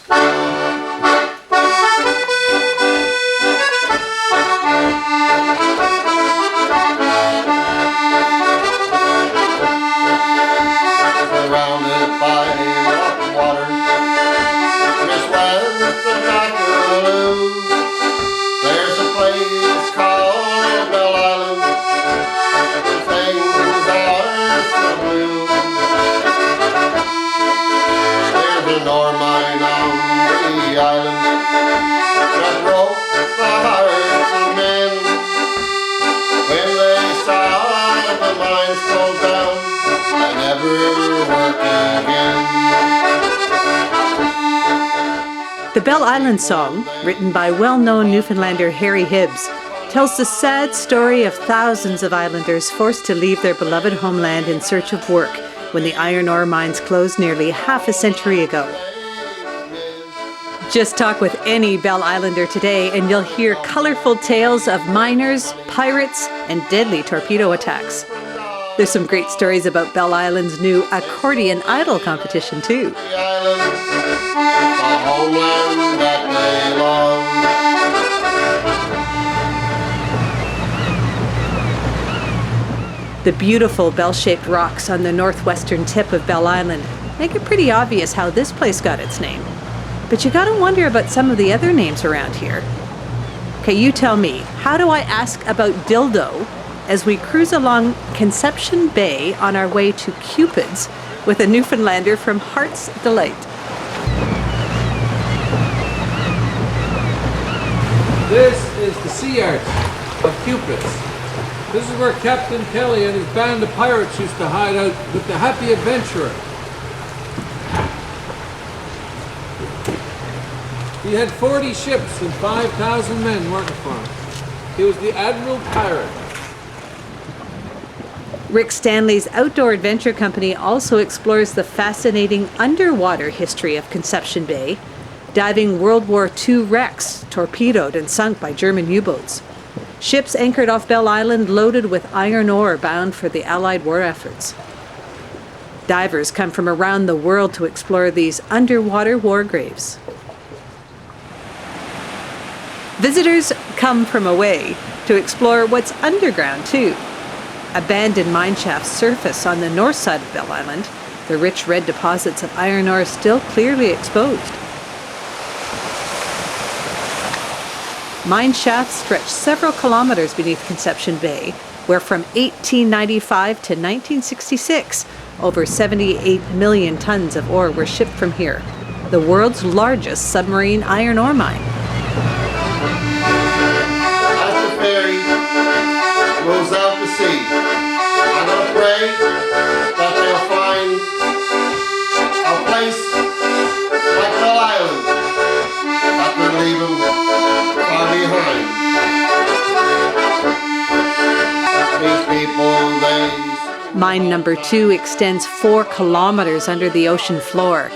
Surrounded by rock water, just west of Waterloo, there's a place called Bell Island, where things are so blue. There's an ore mine on the island that broke the hearts of men when they saw the mines close down and never work again. The Bell Island song, written by well-known Newfoundlander Harry Hibbs, tells the sad story of thousands of islanders forced to leave their beloved homeland in search of work when the iron ore mines closed nearly half a century ago. Just talk with any Bell Islander today and you'll hear colourful tales of miners, pirates, and deadly torpedo attacks. There's some great stories about Bell Island's new Accordion Idol competition too. The homeland that they love. The beautiful bell-shaped rocks on the northwestern tip of Bell Island make it pretty obvious how this place got its name. But you gotta wonder about some of the other names around here. Okay, you tell me, how do I ask about dildo as we cruise along Conception Bay on our way to Cupid's with a Newfoundlander from Heart's Delight? This is the sea arch of Cupid's. This is where Captain Kelly and his band of pirates used to hide out with the Happy Adventurer. He had 40 ships and 5,000 men working for him. He was the Admiral Pirate. Rick Stanley's outdoor adventure company also explores the fascinating underwater history of Conception Bay, diving World War II wrecks torpedoed and sunk by German U-boats. Ships anchored off Bell Island loaded with iron ore bound for the Allied war efforts. Divers come from around the world to explore these underwater war graves. Visitors come from away to explore what's underground too. Abandoned mine shafts surface on the north side of Bell Island, the rich red deposits of iron ore still clearly exposed. Mine shafts stretch several kilometers beneath Conception Bay, where from 1895 to 1966, over 78 million tons of ore were shipped from here, the world's largest submarine iron ore mine. As the ferry moves out to sea, I'm gonna pray that they'll find a place like Bell Island that they're leaving far behind. These people, Mine number 2 extends 4 kilometers under the ocean floor,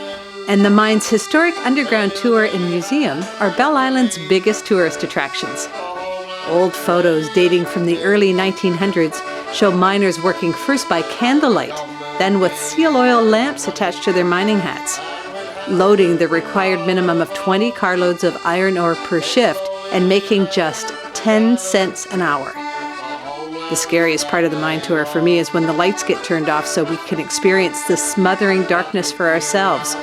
and the mine's historic underground tour and museum are Bell Island's biggest tourist attractions. Old photos dating from the early 1900s show miners working first by candlelight, then with seal oil lamps attached to their mining hats, loading the required minimum of 20 carloads of iron ore per shift and making just 10 cents an hour. The scariest part of the mine tour for me is when the lights get turned off so we can experience the smothering darkness for ourselves.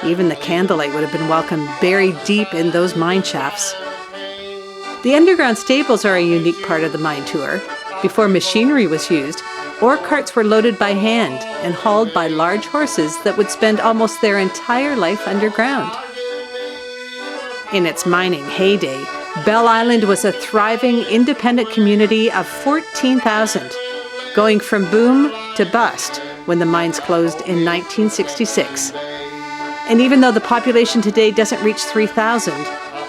Even the candlelight would have been welcome buried deep in those mine shafts. The underground stables are a unique part of the mine tour. Before machinery was used, ore carts were loaded by hand and hauled by large horses that would spend almost their entire life underground. In its mining heyday, Bell Island was a thriving, independent community of 14,000, going from boom to bust when the mines closed in 1966. And even though the population today doesn't reach 3,000,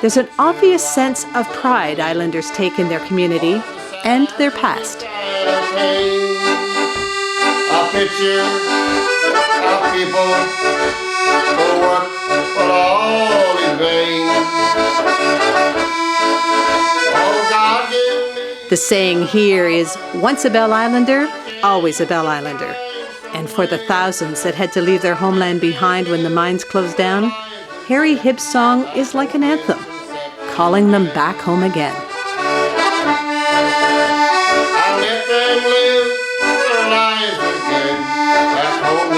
there's an obvious sense of pride Islanders take in their community and their past. A picture of people who work but all in vain. Oh, God, give me. The saying here is, once a Bell Islander, always a Bell Islander. And for the thousands that had to leave their homeland behind when the mines closed down, Harry Hibb's song is like an anthem, calling them back home again. I'll let them live their lives again back home